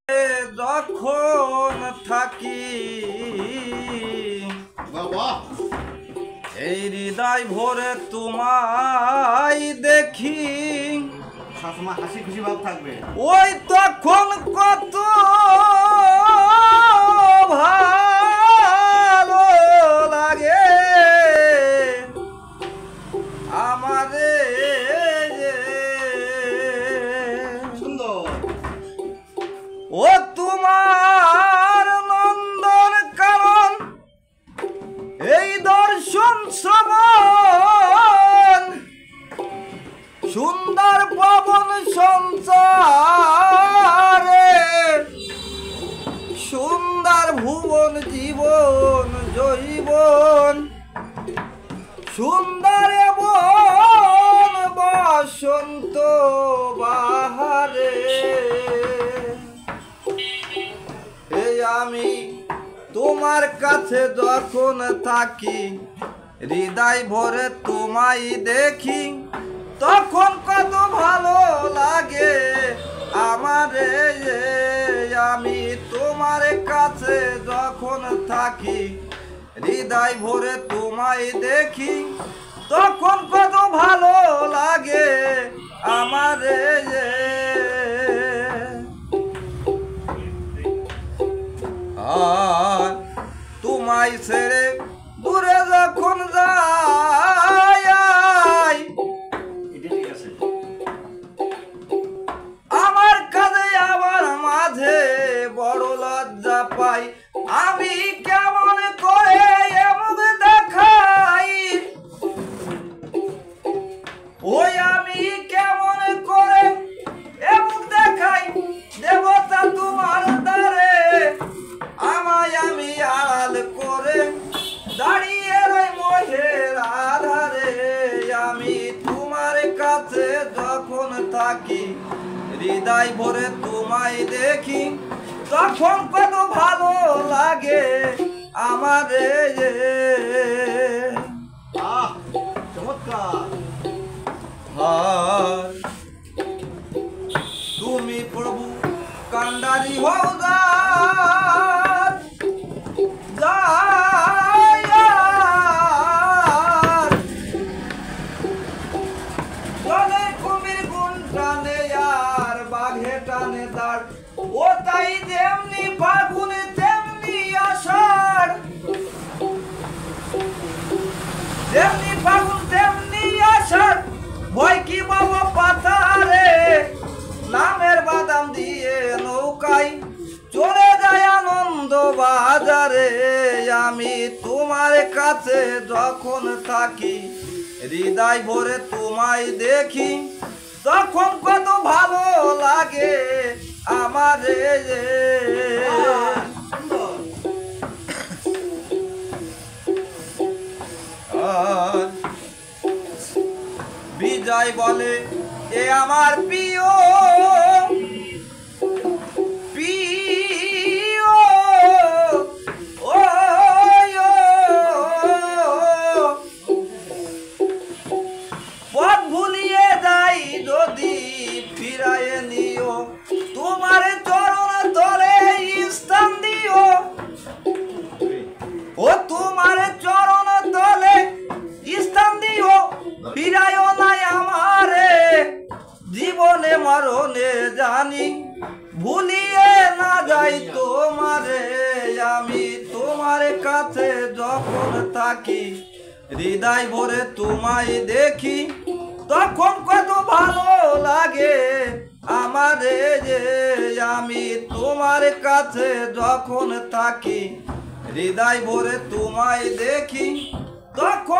যখন থাকি এই হৃদয় ভরে তোমায় দেখি, সবসময় হাসি খুশি ভাব থাকবে। ওই তখন কত ভালো লাগে আমারে সুন্দর। ও তোমার নন্দন কারণ এই দর্শন শ্রবণ সুন্দর পবন সঞ্চারে সুন্দর ভুবন জীবন জৈবন সুন্দর বন বসন্ত বাহারে এই আমি তোমার কাছে যখন থাকি হৃদয় ভরে তোমায় দেখি, তখন কত ভালো লাগে আমারে আমি তোমার কাছে যখন থাকি হৃদয় ভরে তোমায় দেখি, তখন কত ভালো লাগে আমারে আর তোমায় ছেড়ে দূরে যখন যাই আমার কাঁধে আমার মাঝে বড় লজ্জা পাই, আমি কেমন করে এমন দেখাই, ওই আমি কেমন করে এমন দেখাই দেবতা তোমার দ্বারে আমায় আমি আড়াল করে দাঁড়িয়ে রই মোহের আধারে। আমি তোমার কাছে যখন থাকি হৃদয় ভরে তোমায় দেখি, তখন কত ভালো লাগে আমারে চমৎকার। তুমি প্রভু কান্ডারি হও কুমির গুণ টানে আর বাঘে টানে দাঁড়, ও তাই যেমনি ফাগুনে তেমনি আষাঢ়, যেমনি ফাগুন তেমনি আষাঢ়, ভয় কি বাবা পাথারে নামের বাদাম দিয়ে নৌকায় চলে যায় আনন্দ বাজারে। আমি তোমার কাছে যখন থাকি হৃদয় ভরে তোমায় দেখি, তখন কত ভালো লাগে আমারে বিজয় বলে এ আমার প্রিয় প্রিয় ও পথ ভুলিয়ে যাই যদি ফিরায় নিও, তোমার চরণ তলে স্থান দিও, ও তোমার চরণ তলে স্থান দিও, ফিরায় নাই আমারে জীবনে মরণে জানি ভুলিয়ে না যাই তোমারে। আমি তোমার কাছে যখন থাকি হৃদয় ভরে তোমায় দেখি, তখন কত ভালো লাগে আমারে আমি তোমার কাছে যখন থাকি হৃদয় ভরে তোমায় দেখি, তখন